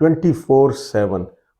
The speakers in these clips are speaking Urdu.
24/7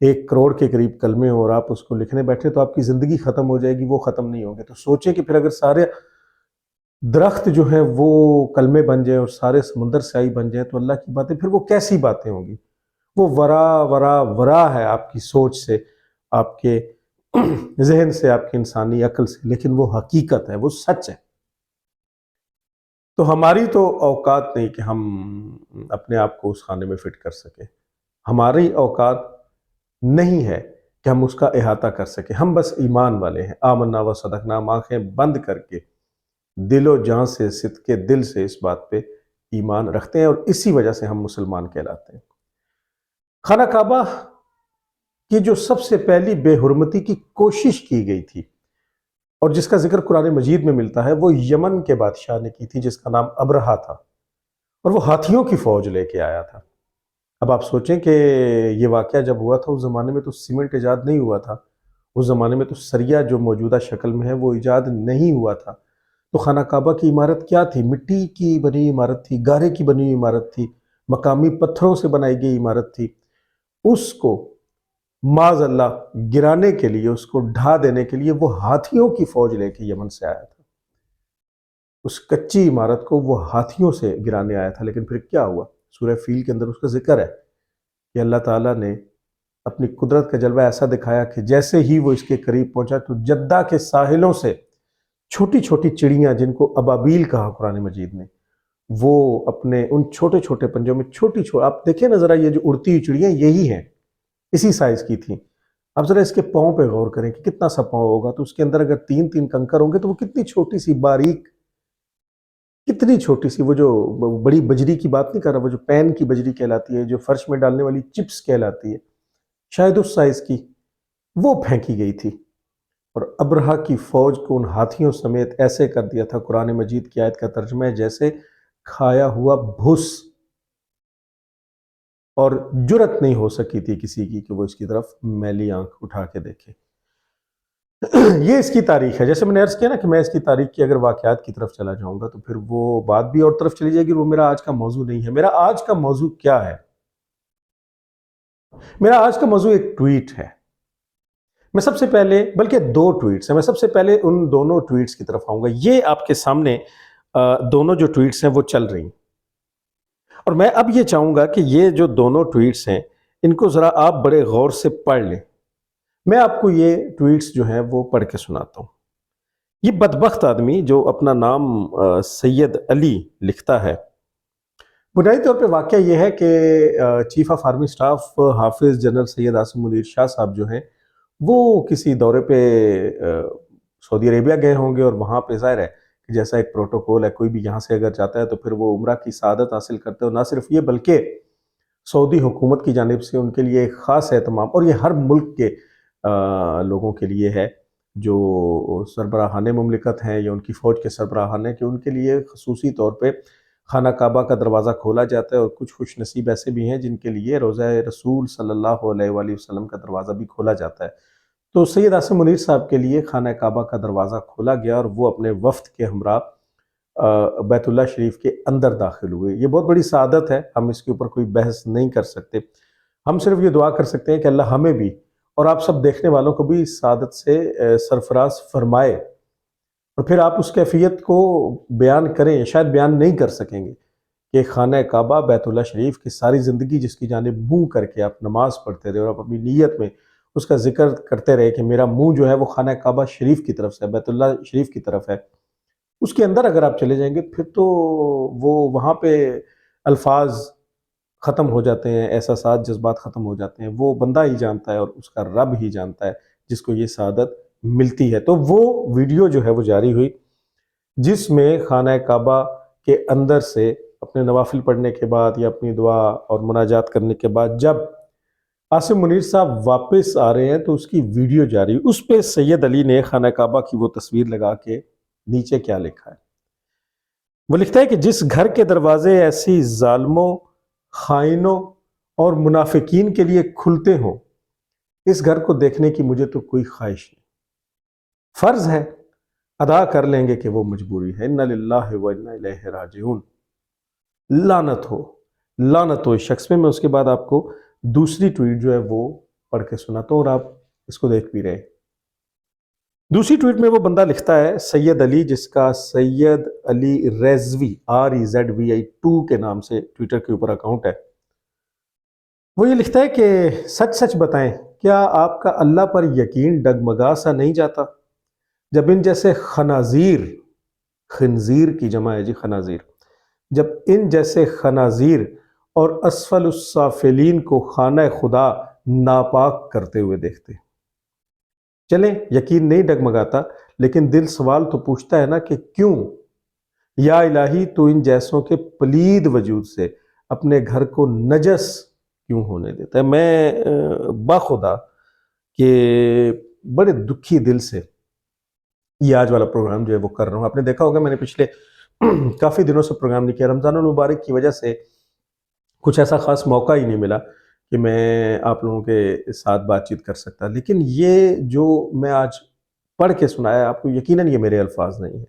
1 کروڑ کے قریب کلمے ہوں اور آپ اس کو لکھنے بیٹھے تو آپ کی زندگی ختم ہو جائے گی، وہ ختم نہیں ہوں گے۔ تو سوچیں کہ پھر اگر سارے درخت جو ہیں وہ کلمے بن جائیں اور سارے سمندر سیاہی بن جائیں تو اللہ کی باتیں پھر وہ کیسی باتیں ہوں گی؟ وہ ورا ورا ورا ہے آپ کی سوچ سے، آپ کے ذہن سے، آپ کی انسانی عقل سے، لیکن وہ حقیقت ہے، وہ سچ ہے۔ تو ہماری تو اوقات نہیں کہ ہم اپنے آپ کو اس خانے میں فٹ کر سکیں، ہماری اوقات نہیں ہے کہ ہم اس کا احاطہ کر سکیں۔ ہم بس ایمان والے ہیں، آمنا و صدقنا، آنکھیں بند کر کے دل و جان سے، صدقے دل سے اس بات پہ ایمان رکھتے ہیں، اور اسی وجہ سے ہم مسلمان کہلاتے ہیں۔ خانہ کعبہ کی جو سب سے پہلی بے حرمتی کی کوشش کی گئی تھی اور جس کا ذکر قرآن مجید میں ملتا ہے، وہ یمن کے بادشاہ نے کی تھی جس کا نام ابرہہ تھا، اور وہ ہاتھیوں کی فوج لے کے آیا تھا۔ اب آپ سوچیں کہ یہ واقعہ جب ہوا تھا اس زمانے میں تو سیمنٹ ایجاد نہیں ہوا تھا، اس زمانے میں تو سریا جو موجودہ شکل میں ہے وہ ایجاد نہیں ہوا تھا۔ تو خانہ کعبہ کی عمارت کیا تھی؟ مٹی کی بنی عمارت تھی، گارے کی بنی عمارت تھی، مقامی پتھروں سے بنائی گئی عمارت تھی۔ اس کو معاذ اللہ گرانے کے لیے، اس کو ڈھا دینے کے لیے وہ ہاتھیوں کی فوج لے کے یمن سے آیا تھا۔ اس کچی عمارت کو وہ ہاتھیوں سے گرانے آیا تھا، لیکن پھر کیا ہوا؟ سورہ فیل کے اندر اس کا ذکر ہے کہ اللہ تعالیٰ نے اپنی قدرت کا جلوہ ایسا دکھایا کہ جیسے ہی وہ اس کے قریب پہنچا تو جدہ کے ساحلوں سے چھوٹی چھوٹی چڑیاں، جن کو ابابیل کہا قرآن مجید نے، وہ اپنے ان چھوٹے چھوٹے پنجوں میں آپ دیکھیں نا ذرا، یہ جو اڑتی ہوئی چڑیاں یہی ہیں، اسی سائز کی تھیں۔ اب ذرا اس کے پاؤں پہ غور کریں کہ کتنا سا پاؤں ہوگا، تو اس کے اندر اگر 3 کنکر ہوں گے تو وہ کتنی چھوٹی سی باریک، کتنی چھوٹی سی، وہ جو بڑی بجری کی بات نہیں کر رہا، وہ جو پین کی بجری کہلاتی ہے، جو فرش میں ڈالنے والی چپس کہلاتی ہے، شاید اس سائز کی وہ پھینکی گئی تھی۔ اور ابرہہ کی فوج کو ان ہاتھیوں سمیت ایسے کر دیا تھا، قرآن مجید کی آیت کا ترجمہ ہے جیسے کھایا ہوا بھس، اور جرت نہیں ہو سکی تھی کسی کی کہ وہ اس کی طرف میلی آنکھ اٹھا کے دیکھے۔ یہ اس کی تاریخ ہے۔ جیسے میں نے عرض کیا نا کہ میں اس کی تاریخ کی اگر واقعات کی طرف چلا جاؤں گا تو پھر وہ بات بھی اور طرف چلی جائے گی، وہ میرا آج کا موضوع نہیں ہے۔ میرا آج کا موضوع کیا ہے؟ میرا آج کا موضوع ایک ٹویٹ ہے۔ میں سب سے پہلے، بلکہ 2 ٹویٹس ہیں، میں سب سے پہلے ان دونوں ٹویٹس کی طرف آؤں گا۔ یہ آپ کے سامنے دونوں جو ٹویٹس ہیں وہ چل رہی ہیں، اور میں اب یہ چاہوں گا کہ یہ جو دونوں ٹویٹس ہیں ان کو ذرا آپ بڑے غور سے پڑھ لیں۔ میں آپ کو یہ ٹویٹس جو ہیں وہ پڑھ کے سناتا ہوں۔ یہ بدبخت آدمی جو اپنا نام سید علی لکھتا ہے، بنیادی طور پہ واقعہ یہ ہے کہ چیف آف آرمی سٹاف حافظ جنرل سید عاصم منیر شاہ صاحب جو ہیں وہ کسی دورے پہ سعودی عربیہ گئے ہوں گے، اور وہاں پہ ظاہر ہے کہ جیسا ایک پروٹوکول ہے، کوئی بھی یہاں سے اگر جاتا ہے تو پھر وہ عمرہ کی سعادت حاصل کرتے ہیں، اور نہ صرف یہ بلکہ سعودی حکومت کی جانب سے ان کے لیے ایک خاص اہتمام، اور یہ ہر ملک کے لوگوں کے لیے ہے جو سربراہان مملکت ہیں یا ان کی فوج کے سربراہان ہیں، کہ ان کے لیے خصوصی طور پہ خانہ کعبہ کا دروازہ کھولا جاتا ہے، اور کچھ خوش نصیب ایسے بھی ہیں جن کے لیے روضہ رسول صلی اللہ علیہ وآلہ وسلم کا دروازہ بھی کھولا جاتا ہے۔ تو سید عاصم منیر صاحب کے لیے خانہ کعبہ کا دروازہ کھولا گیا، اور وہ اپنے وفد کے ہمراہ بیت اللہ شریف کے اندر داخل ہوئے۔ یہ بہت بڑی سعادت ہے، ہم اس کے اوپر کوئی بحث نہیں کر سکتے۔ ہم صرف یہ دعا کر سکتے ہیں کہ اللہ ہمیں بھی اور آپ سب دیکھنے والوں کو بھی سعادت سے سرفراز فرمائے، اور پھر آپ اس کیفیت کو بیان کریں، شاید بیان نہیں کر سکیں گے کہ خانہ کعبہ بیت اللہ شریف کی ساری زندگی جس کی جانب منہ کر کے آپ نماز پڑھتے رہے اور آپ اپنی نیت میں اس کا ذکر کرتے رہے کہ میرا منہ جو ہے وہ خانہ کعبہ شریف کی طرف سے، بیت اللہ شریف کی طرف ہے، اس کے اندر اگر آپ چلے جائیں گے پھر تو وہ وہاں پہ الفاظ ختم ہو جاتے ہیں، احساسات، جذبات ختم ہو جاتے ہیں۔ وہ بندہ ہی جانتا ہے اور اس کا رب ہی جانتا ہے جس کو یہ سعادت ملتی ہے۔ تو وہ ویڈیو جو ہے وہ جاری ہوئی جس میں خانہ کعبہ کے اندر سے اپنے نوافل پڑھنے کے بعد یا اپنی دعا اور مناجات کرنے کے بعد جب عاصم منیر صاحب واپس آ رہے ہیں تو اس کی ویڈیو جاری ہوئی۔ اس پہ سید علی نے خانہ کعبہ کی وہ تصویر لگا کے نیچے کیا لکھا ہے؟ وہ لکھتا ہے کہ جس گھر کے دروازے ایسی ظالموں، خائنوں اور منافقین کے لیے کھلتے ہوں، اس گھر کو دیکھنے کی مجھے تو کوئی خواہش نہیں۔ فرض ہے، ادا کر لیں گے کہ وہ مجبوری ہے۔ انا للہ و انا الیہ راجعون۔ لعنت ہو، لعنت ہو اس شخص میں۔ اس کے بعد آپ کو دوسری ٹویٹ جو ہے وہ پڑھ کے سناتا ہوں اور آپ اس کو دیکھ بھی رہے ہیں۔ دوسری ٹویٹ میں وہ بندہ لکھتا ہے سید علی، جس کا سید علی ریزوی REZVI2 کے نام سے ٹویٹر کے اوپر اکاؤنٹ ہے۔ وہ یہ لکھتا ہے کہ سچ سچ بتائیں، کیا آپ کا اللہ پر یقین ڈگمگا سا نہیں جاتا جب ان جیسے خنزیر کی جمع ہے جی، خنازیر، جب ان جیسے خنازیر اور اسفل السافلین کو خانہ خدا ناپاک کرتے ہوئے دیکھتے؟ چلیں، یقین نہیں ڈگمگاتا، لیکن دل سوال تو پوچھتا ہے نا کہ کیوں؟ یا الہی، تو ان جیسوں کے پلید وجود سے اپنے گھر کو نجس کیوں ہونے دیتا ہے؟ میں باخدا کہ بڑے دکھی دل سے یہ آج والا پروگرام جو ہے وہ کر رہا ہوں۔ آپ نے دیکھا ہوگا میں نے پچھلے کافی دنوں سے پروگرام نہیں کیا، رمضان المبارک کی وجہ سے کچھ ایسا خاص موقع ہی نہیں ملا کہ میں آپ لوگوں کے ساتھ بات چیت کر سکتا، لیکن یہ جو میں آج پڑھ کے سنایا آپ کو، یقیناً یہ میرے الفاظ نہیں ہیں،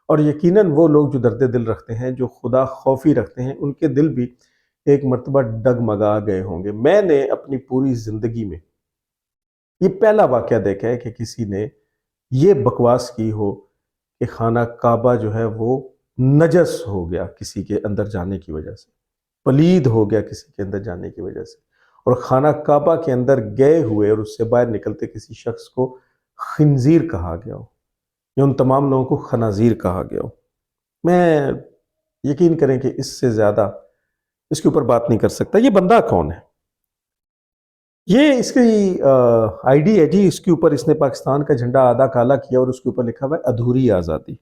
اور یقیناً وہ لوگ جو درد دل رکھتے ہیں، جو خدا خوفی رکھتے ہیں، ان کے دل بھی ایک مرتبہ ڈگمگا گئے ہوں گے۔ میں نے اپنی پوری زندگی میں یہ پہلا واقعہ دیکھا ہے کہ کسی نے یہ بکواس کی ہو کہ خانہ کعبہ جو ہے وہ نجس ہو گیا کسی کے اندر جانے کی وجہ سے، پلید ہو گیا کسی کے اندر جانے کی وجہ سے، اور خانہ کعبہ کے اندر گئے ہوئے اور اس سے باہر نکلتے کسی شخص کو خنزیر کہا گیا ہو، یا ان تمام لوگوں کو خنازیر کہا گیا ہو۔ میں یقین کریں کہ اس سے زیادہ اس کے اوپر بات نہیں کر سکتا۔ یہ بندہ کون ہے؟ یہ اس کی آئی ڈی ہے جی، اس کے اوپر اس نے پاکستان کا جھنڈا آدھا کالا کیا اور اس کے اوپر لکھا ہوا ہے ادھوری آزادی،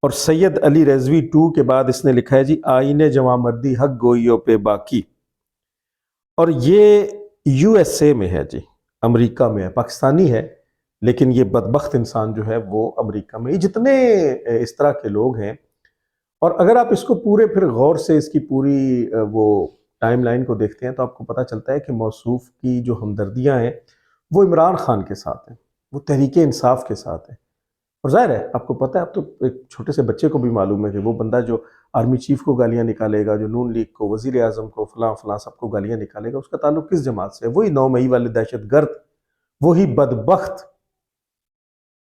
اور سید علی رضوی 2 کے بعد اس نے لکھا ہے جی آئین جواں مردی حق گوئیوں پہ باقی، اور یہ USA میں ہے جی، امریکہ میں ہے، پاکستانی ہے لیکن یہ بدبخت انسان جو ہے وہ امریکہ میں۔ یہ جتنے اس طرح کے لوگ ہیں، اور اگر آپ اس کو پورے پھر غور سے اس کی پوری وہ ٹائم لائن کو دیکھتے ہیں تو آپ کو پتہ چلتا ہے کہ موصوف کی جو ہمدردیاں ہیں وہ عمران خان کے ساتھ ہیں، وہ تحریک انصاف کے ساتھ ہیں، اور ظاہر ہے آپ کو پتہ ہے، اب تو ایک چھوٹے سے بچے کو بھی معلوم ہے کہ وہ بندہ جو آرمی چیف کو گالیاں نکالے گا، جو نون لیگ کو، وزیر اعظم کو، فلاں فلاں سب کو گالیاں نکالے گا، اس کا تعلق کس جماعت سے ہے؟ وہی 9 مئی والے دہشت گرد، وہی بدبخت۔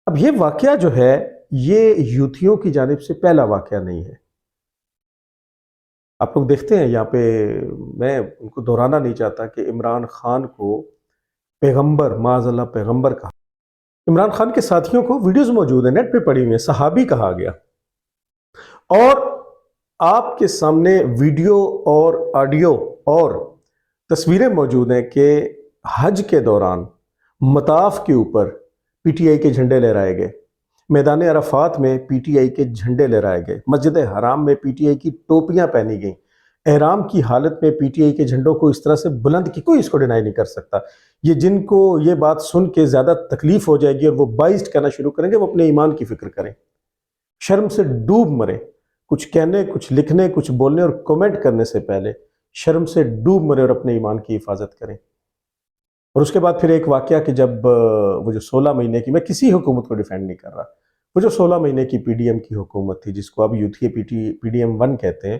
اب یہ واقعہ جو ہے یہ یوتھیوں کی جانب سے پہلا واقعہ نہیں ہے۔ آپ لوگ دیکھتے ہیں یہاں پہ، میں ان کو دہرانا نہیں چاہتا کہ عمران خان کو پیغمبر، معاذ اللہ پیغمبر کہا، عمران خان کے ساتھیوں کو ویڈیوز موجود ہیں، نیٹ پہ پڑی ہوئی ہیں، صحابی کہا گیا، اور آپ کے سامنے ویڈیو اور آڈیو اور تصویریں موجود ہیں کہ حج کے دوران مطاف کے اوپر PTI کے جھنڈے لہرائے گئے، میدان عرفات میں PTI کے جھنڈے لہرائے گئے، مسجد حرام میں PTI کی ٹوپیاں پہنی گئیں، احرام کی حالت میں PTI کے جھنڈوں کو اس طرح سے بلند کی، کوئی اس کو ڈینائی نہیں کر سکتا۔ یہ جن کو یہ بات سن کے زیادہ تکلیف ہو جائے گی اور وہ بائزڈ کہنا شروع کریں گے، وہ اپنے ایمان کی فکر کریں، شرم سے ڈوب مریں، کچھ کہنے، کچھ لکھنے، کچھ بولنے اور کومنٹ کرنے سے پہلے شرم سے ڈوب مرے اور اپنے ایمان کی حفاظت کریں۔ اور اس کے بعد پھر ایک واقعہ کہ جب وہ جو 16 مہینے کی، میں کسی حکومت کو ڈیفینڈ نہیں کر رہا، وہ جو 16 مہینے کی PDM کی حکومت تھی، جس کو اب یوتھی PDM-1 کہتے ہیں،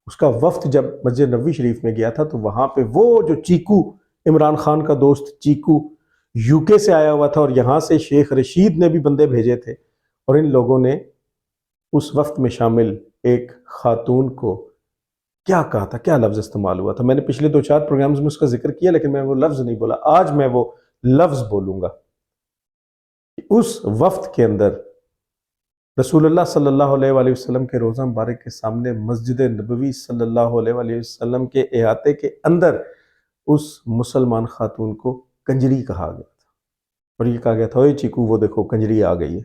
اس کا وفد جب مسجد نبوی شریف میں گیا تھا تو وہاں پہ وہ جو چیکو، عمران خان کا دوست چیکو UK سے آیا ہوا تھا، اور یہاں سے شیخ رشید نے بھی بندے بھیجے تھے، اور ان لوگوں نے اس وفد میں شامل ایک خاتون کو کیا کہا تھا، کیا لفظ استعمال ہوا تھا؟ میں نے پچھلے 2-4 پروگرامز میں اس کا ذکر کیا، لیکن میں وہ لفظ نہیں بولا، آج میں وہ لفظ بولوں گا۔ اس وفد کے اندر رسول اللہ صلی اللہ علیہ وآلہ وسلم کے روضہ مبارک کے سامنے مسجد نبوی صلی اللہ علیہ وآلہ وسلم کے احاطے کے اندر اس مسلمان خاتون کو کنجری کہا گیا تھا، اور یہ کہا گیا تھا، اوے چیکو وہ دیکھو کنجری آ گئی ہے،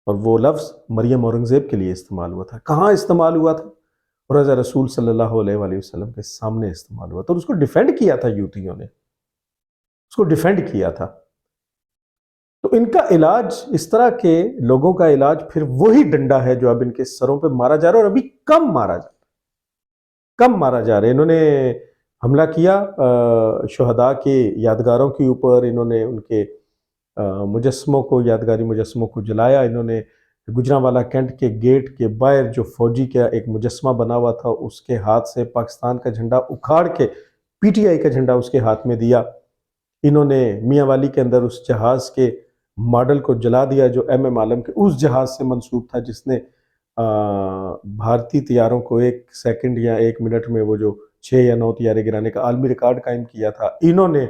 اور وہ لفظ مریم اورنگزیب کے لیے استعمال ہوا تھا۔ کہاں استعمال ہوا تھا؟ روضہ رسول صلی اللہ علیہ وآلہ وسلم کے سامنے استعمال ہوا تھا، اور اس کو ڈیفینڈ کیا تھا یوتھیوں نے، اس کو ڈیفینڈ کیا تھا۔ تو ان کا علاج، اس طرح کے لوگوں کا علاج پھر وہی ڈنڈا ہے جو اب ان کے سروں پہ مارا جا رہا ہے، اور ابھی کم مارا جا رہا ہے۔ انہوں نے حملہ کیا شہداء کے یادگاروں کے اوپر، انہوں نے ان کے مجسموں کو، یادگاری مجسموں کو جلایا، انہوں نے گجرانوالہ کینٹ کے گیٹ کے باہر جو فوجی کا ایک مجسمہ بنا ہوا تھا اس کے ہاتھ سے پاکستان کا جھنڈا اکھاڑ کے PTI کا جھنڈا اس کے ہاتھ میں دیا، انہوں نے میاں والی کے اندر اس جہاز کے ماڈل کو جلا دیا جو ایم ایم عالم کے اس جہاز سے منسوب تھا جس نے بھارتی طیاروں کو 1 سیکنڈ یا 1 منٹ میں وہ جو 6 یا 9 طیارے گرانے کا عالمی ریکارڈ قائم کیا تھا. انہوں نے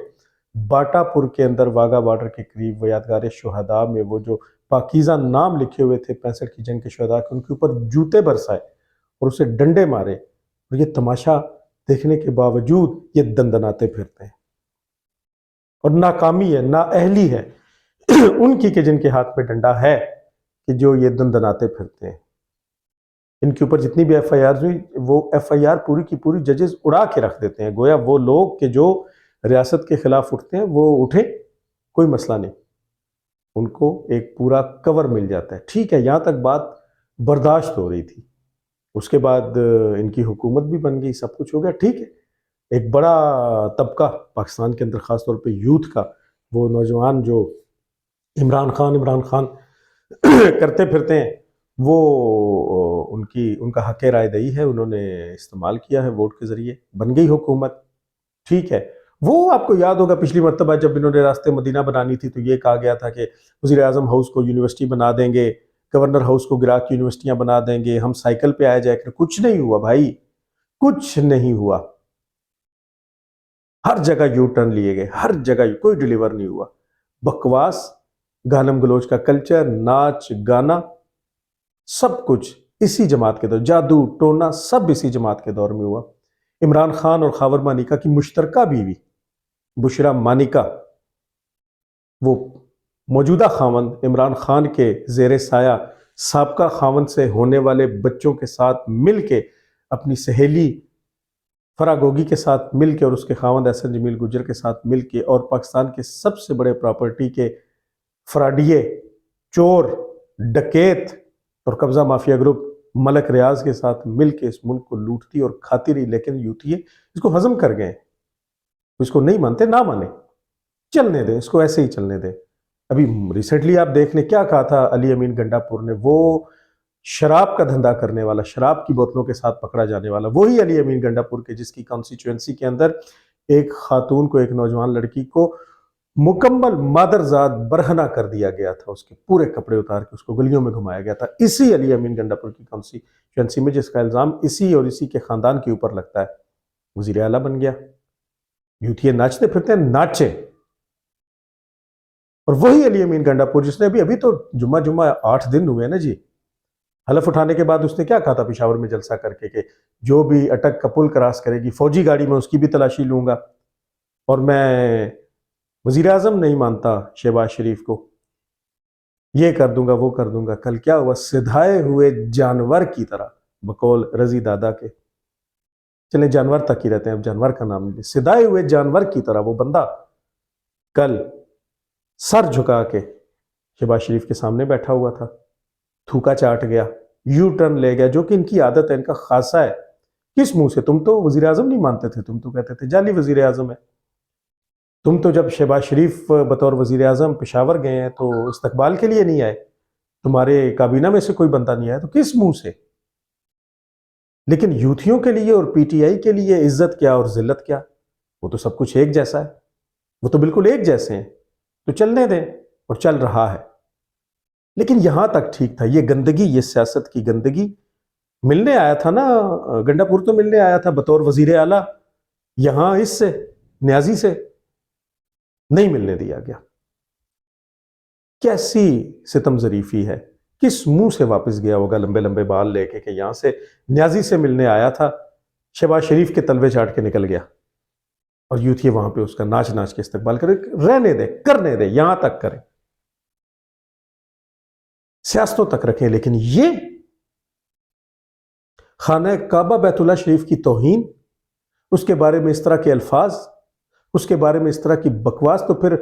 باٹا پور کے اندر واگا بارڈر کے قریب وہ یادگار شہداء میں وہ جو پاکیزہ نام لکھے ہوئے تھے 65 کی جنگ کے شہداء کے، ان کے اوپر جوتے برسائے اور اسے ڈنڈے مارے، اور یہ تماشا دیکھنے کے باوجود یہ دندناتے پھرتے ہیں. اور ناکامی ہے، نااہلی ہے ان کی کہ جن کے ہاتھ میں ڈنڈا ہے کہ جو یہ دندناتے پھرتے ہیں. ان کے اوپر جتنی بھی ایف آئی آر ہوئی وہ ایف آئی آر پوری کی پوری ججز اڑا کے رکھ دیتے ہیں، گویا وہ لوگ کہ جو ریاست کے خلاف اٹھتے ہیں وہ اٹھیں، کوئی مسئلہ نہیں، ان کو ایک پورا کور مل جاتا ہے. ٹھیک ہے، یہاں تک بات برداشت ہو رہی تھی. اس کے بعد ان کی حکومت بھی بن گئی، سب کچھ ہو گیا، ٹھیک ہے. ایک بڑا طبقہ پاکستان کے اندر خاص طور پہ یوتھ کا، وہ نوجوان جو عمران خان کرتے پھرتے ہیں، وہ ان کا حق رائے دہی ہے، انہوں نے استعمال کیا ہے ووٹ کے ذریعے، بن گئی حکومت. ٹھیک ہے، وہ آپ کو یاد ہوگا پچھلی مرتبہ جب انہوں نے راستے مدینہ بنانی تھی تو یہ کہا گیا تھا کہ وزیر اعظم ہاؤس کو یونیورسٹی بنا دیں گے، گورنر ہاؤس کو گرا کے یونیورسٹیاں بنا دیں گے، ہم سائیکل پہ آئے جائے کر. کچھ نہیں ہوا بھائی، کچھ نہیں ہوا. ہر جگہ یو ٹرن لیے گئے، ہر جگہ کوئی ڈیلیور نہیں ہوا. بکواس، گانم گلوچ کا کلچر، ناچ گانا، سب کچھ اسی جماعت کے دور، جادو ٹونا سب اسی جماعت کے دور میں ہوا. عمران خان اور خاور مانیکا کی مشترکہ بیوی بشرا مانیکا، وہ موجودہ خاوند عمران خان کے زیر سایہ سابقہ خاوند سے ہونے والے بچوں کے ساتھ مل کے، اپنی سہیلی فرا گوگی کے ساتھ مل کے اور اس کے خاوند احسن جمیل گجر کے ساتھ مل کے، اور پاکستان کے سب سے بڑے پراپرٹی کے فراڈیے، چور، ڈکیت اور قبضہ مافیا گروپ ملک ریاض کے ساتھ مل کے اس ملک کو لوٹتی اور کھاتی رہی. لیکن یوتھیے اس کو ہضم کر گئے، اس کو نہیں مانتے، نہ مانے، چلنے دیں، اس کو ایسے ہی چلنے دیں. ابھی ریسنٹلی آپ دیکھ لیں کیا کہا تھا علی امین گنڈا پور نے، وہ شراب کا دھندا کرنے والا، شراب کی بوتلوں کے ساتھ پکڑا جانے والا وہی علی امین گنڈا پور کے جس کی کانسٹیچوئنسی کے اندر ایک خاتون کو، ایک نوجوان لڑکی کو مکمل مادرزاد برہنہ کر دیا گیا تھا، اس کے پورے کپڑے اتار کے اس کو گلیوں میں گھمایا گیا تھا، اسی علی امین گنڈا پور کی کانسٹیچوئنسی میں، جس کا الزام اسی اور اسی کے خاندان کے اوپر لگتا ہے. وزیر اعلیٰ بن گیا. یوتھیے ناچتے پھرتے ہیں، ناچے. اور وہی علی امین گنڈا پور جس نے ابھی تو جمعہ 8 دن ہوئے نا جی، حلف اٹھانے کے بعد اس نے کیا کہا تھا پشاور میں جلسہ کر کے کہ جو بھی اٹک کا پل کراس کرے گی فوجی گاڑی میں اس کی بھی تلاشی لوں گا، اور میں وزیر اعظم نہیں مانتا شہباز شریف کو، یہ کر دوں گا وہ کر دوں گا. کل کیا ہوا؟ سدھائے ہوئے جانور کی طرح، بقول رضی دادا کے، چلیں جانور تک ہی رہتے ہیں، اب جانور کا نام نہیں، سدھائے ہوئے جانور کی طرح وہ بندہ کل سر جھکا کے شہباز شریف کے سامنے بیٹھا ہوا تھا، تھوکا چاٹ گیا، یو ٹرن لے گیا، جو کہ ان کی عادت ہے، ان کا خاصہ ہے. کس منہ سے؟ تم تو وزیر اعظم نہیں مانتے تھے، تم تو کہتے تھے جعلی وزیر اعظم ہے. تم تو جب شہباز شریف بطور وزیر اعظم پشاور گئے ہیں تو استقبال کے لیے نہیں آئے، تمہارے کابینہ میں سے کوئی بندہ نہیں آیا، تو کس منہ سے؟ لیکن یوتھیوں کے لیے اور پی ٹی آئی کے لیے عزت کیا اور ذلت کیا؟ وہ تو سب کچھ ایک جیسا ہے، وہ تو بالکل ایک جیسے ہیں، تو چلنے دیں، اور چل رہا ہے. لیکن یہاں تک ٹھیک تھا، یہ گندگی، یہ سیاست کی گندگی ملنے آیا تھا نا، گنڈا پور تو ملنے آیا تھا بطور وزیر اعلیٰ، یہاں اس سے نیازی سے نہیں ملنے دیا گیا. کیسی ستم ظریفی ہے، کس منہ سے واپس گیا ہوگا لمبے لمبے بال لے کے کہ یہاں سے نیازی سے ملنے آیا تھا، شہباز شریف کے تلوے چاٹ کے نکل گیا، اور یوتھی وہاں پہ اس کا ناچ ناچ کے استقبال کرے. رہنے دے، کرنے دے، یہاں تک کریں، سیاستوں تک رکھیں. لیکن یہ خانہ کعبہ بیت اللہ شریف کی توہین، اس کے بارے میں اس طرح کے الفاظ، اس کے بارے میں اس طرح کی بکواس، تو پھر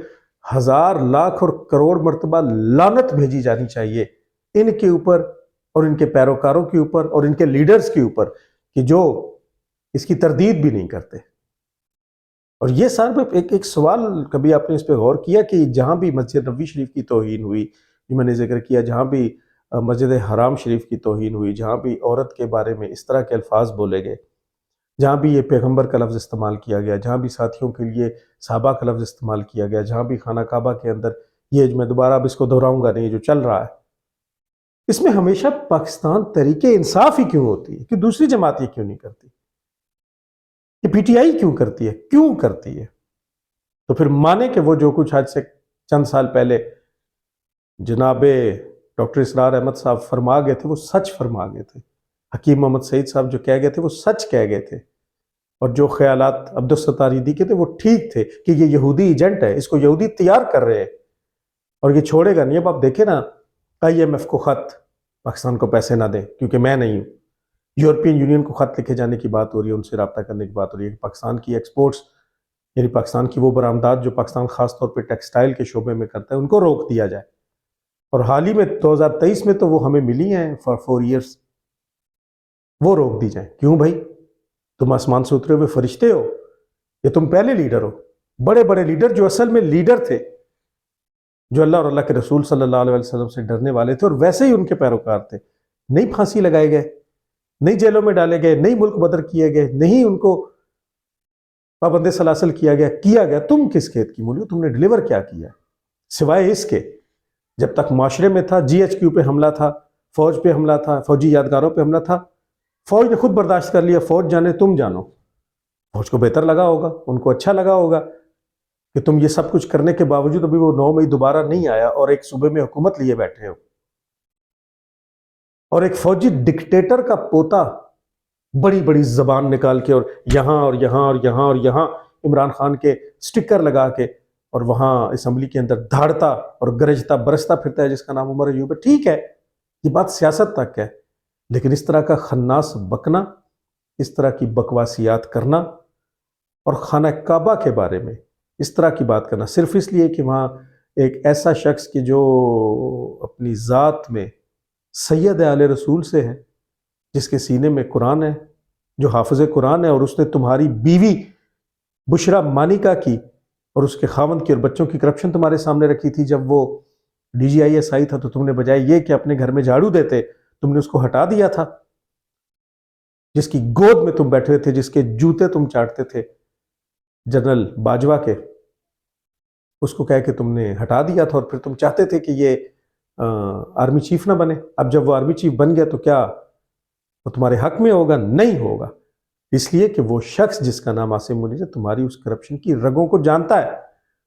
1000 لاکھ اور کروڑ مرتبہ لعنت بھیجی جانی چاہیے ان کے اوپر اور ان کے پیروکاروں کے اوپر اور ان کے لیڈرز کے اوپر کہ جو اس کی تردید بھی نہیں کرتے. اور یہ سر ایک سوال کبھی آپ نے اس پہ غور کیا کہ جہاں بھی مسجد نبوی شریف کی توہین ہوئی، جو میں نے ذکر کیا، جہاں بھی مسجد حرام شریف کی توہین ہوئی، جہاں بھی عورت کے بارے میں اس طرح کے الفاظ بولے گئے، جہاں بھی یہ پیغمبر کا لفظ استعمال کیا گیا، جہاں بھی ساتھیوں کے لیے صحابہ کا لفظ استعمال کیا گیا، جہاں بھی خانہ کعبہ کے اندر یہ جو میں دوبارہ اب اس کو دہراؤں گا نہیں، جو چل رہا ہے، اس میں ہمیشہ پاکستان تحریک انصاف ہی کیوں ہوتی ہے کہ دوسری جماعت یہ کیوں نہیں کرتی؟ کہ پی ٹی آئی کیوں کرتی ہے؟ کیوں کرتی ہے؟ تو پھر مانے کہ وہ جو کچھ آج سے چند سال پہلے جناب ڈاکٹر اسرار احمد صاحب فرما گئے تھے وہ سچ فرما گئے تھے، حکیم محمد سعید صاحب جو کہہ گئے تھے وہ سچ کہہ گئے تھے، اور جو خیالات عبدالستاریدی کے تھے وہ ٹھیک تھے کہ یہ یہودی ایجنٹ ہے، اس کو یہودی تیار کر رہے ہیں اور یہ چھوڑے گا نہیں۔ اب آپ دیکھیں نا IMF کو خط پاکستان کو پیسے نہ دیں کیونکہ میں نہیں ہوں، یورپین یونین کو خط لکھے جانے کی بات ہو رہی ہے، ان سے رابطہ کرنے کی بات ہو رہی ہے کہ پاکستان کی ایکسپورٹس یعنی پاکستان کی وہ برآمدات جو پاکستان خاص طور پہ ٹیکسٹائل کے شعبے میں کرتا ہے ان کو روک دیا جائے، اور حال ہی میں 2023 میں تو وہ ہمیں ملی ہیں فار 4 ایئرس، وہ روک دی جائیں۔ کیوں بھائی؟ تم آسمان سے اترے ہوئے فرشتے ہو یا تم پہلے لیڈر ہو؟ بڑے بڑے لیڈر جو اصل میں لیڈر تھے، جو اللہ اور اللہ کے رسول صلی اللہ علیہ وسلم سے ڈرنے والے تھے اور ویسے ہی ان کے پیروکار تھے، نہیں پھانسی لگائے گئے، نہیں جیلوں میں ڈالے گئے، نہیں ملک بدر کیے گئے، نہیں ان کو پابند سلاسل کیا گیا۔ تم کس کھیت کی مولی ہو؟ تم نے ڈیلیور کیا کیا سوائے اس کے؟ جب تک معاشرے میں تھا GHQ پہ حملہ تھا، فوج پہ حملہ تھا، فوجی یادگاروں پہ حملہ تھا، فوج نے خود برداشت کر لیا، فوج جانے تم جانو۔ فوج کو بہتر لگا ہوگا، ان کو اچھا لگا ہوگا کہ تم یہ سب کچھ کرنے کے باوجود ابھی وہ 9 مئی دوبارہ نہیں آیا اور ایک صوبے میں حکومت لیے بیٹھے ہو، اور ایک فوجی ڈکٹیٹر کا پوتا بڑی بڑی زبان نکال کے اور یہاں اور یہاں اور یہاں اور یہاں عمران خان کے سٹکر لگا کے اور وہاں اسمبلی کے اندر دھاڑتا اور گرجتا برستا پھرتا ہے جس کا نام عمر ایوب ہے۔ ٹھیک ہے، یہ بات سیاست تک ہے، لیکن اس طرح کا خناس بکنا، اس طرح کی بکواسیات کرنا اور خانہ کعبہ کے بارے میں اس طرح کی بات کرنا صرف اس لیے کہ وہاں ایک ایسا شخص کہ جو اپنی ذات میں سید آل رسول سے ہے، جس کے سینے میں قرآن ہے، جو حافظ قرآن ہے، اور اس نے تمہاری بیوی بشرا مانیکا کی اور اس کے خاوند کی اور بچوں کی کرپشن تمہارے سامنے رکھی تھی۔ جب وہ DGIS آئی تھا تو تم نے بجائے یہ کہ اپنے گھر میں جھاڑو دیتے، تم نے اس کو ہٹا دیا تھا۔ جس کی گود میں تم بیٹھے تھے، جس کے جوتے تم چاٹتے تھے، جنرل باجوہ کے، اس کو کہہ کے تم نے ہٹا دیا تھا، اور پھر تم چاہتے تھے کہ یہ آرمی چیف نہ بنے۔ اب جب وہ آرمی چیف بن گیا تو کیا وہ تمہارے حق میں ہوگا؟ نہیں ہوگا، اس لیے کہ وہ شخص جس کا نام عاصم منیر ہے تمہاری اس کرپشن کی رگوں کو جانتا ہے،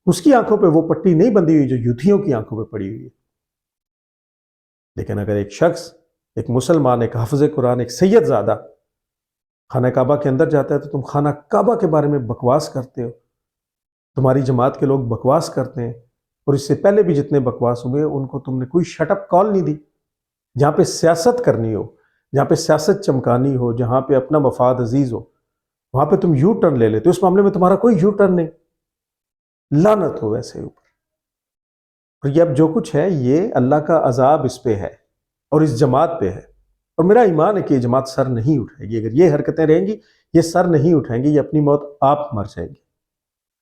اس کی آنکھوں پہ وہ پٹی نہیں بندھی ہوئی جو یوتھیوں کی آنکھوں پہ پڑی ہوئی ہے۔ لیکن اگر ایک شخص، ایک مسلمان، ایک حافظ قرآن، ایک سید زادہ خانہ کعبہ کے اندر جاتا ہے تو تم خانہ کعبہ کے بارے میں بکواس کرتے ہو، تمہاری جماعت کے لوگ بکواس کرتے ہیں، اور اس سے پہلے بھی جتنے بکواس ہوئے ان کو تم نے کوئی شٹ اپ کال نہیں دی۔ جہاں پہ سیاست کرنی ہو، جہاں پہ سیاست چمکانی ہو، جہاں پہ اپنا مفاد عزیز ہو، وہاں پہ تم یو ٹرن لے لیتے۔ اس معاملے میں تمہارا کوئی یو ٹرن نہیں، لعنت ہو ویسے اوپر۔ اور یہ اب جو کچھ ہے یہ اللہ کا عذاب اس پہ ہے اور اس جماعت پہ ہے، اور میرا ایمان ہے کہ یہ جماعت سر نہیں اٹھائے گی۔ اگر یہ حرکتیں رہیں گی یہ سر نہیں اٹھائیں گی، یہ اپنی موت آپ مر جائیں گے۔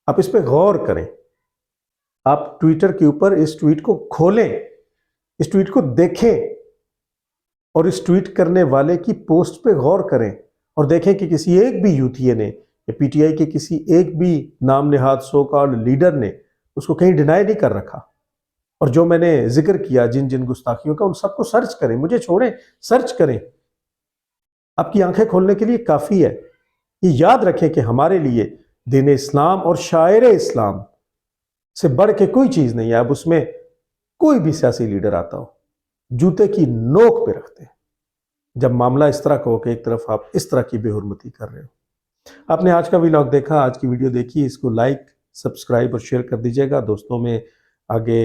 آپ اس پہ غور کریں، آپ ٹویٹر کے اوپر اس ٹویٹ کو کھولیں، اس ٹویٹ کو دیکھیں، اور اس ٹویٹ کرنے والے کی پوسٹ پہ غور کریں اور دیکھیں کہ کسی ایک بھی یوتھیے نے یا PTI کے کسی ایک بھی نام نہاد سو کالڈ لیڈر نے اس کو کہیں ڈینائی نہیں کر رکھا۔ اور جو میں نے ذکر کیا جن جن گستاخیوں کا، ان سب کو سرچ کریں، مجھے چھوڑیں، سرچ کریں۔ آپ کی آنکھیں کھولنے کے لیے کافی ہے۔ یہ یاد رکھیں کہ ہمارے لیے دین اسلام اور شاعر اسلام سے بڑھ کے کوئی چیز نہیں ہے۔ اب اس میں کوئی بھی سیاسی لیڈر آتا ہو، جوتے کی نوک پہ رکھتے ہیں جب معاملہ اس طرح کا ہو کہ ایک طرف آپ اس طرح کی بے حرمتی کر رہے ہو۔ آپ نے آج کا ویلاگ دیکھا، آج کی ویڈیو دیکھی، اس کو لائک، سبسکرائب اور شیئر کر دیجیے گا، دوستوں میں آگے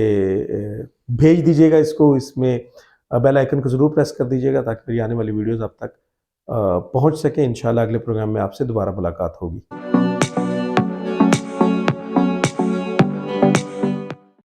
بھیج دیجیے گا اس کو، اس میں بیل آئیکن کو ضرور پریس کر دیجیے گا تاکہ میری آنے والی ویڈیوز آپ تک پہنچ سکیں۔ انشاءاللہ اگلے پروگرام میں آپ سے دوبارہ ملاقات ہوگی۔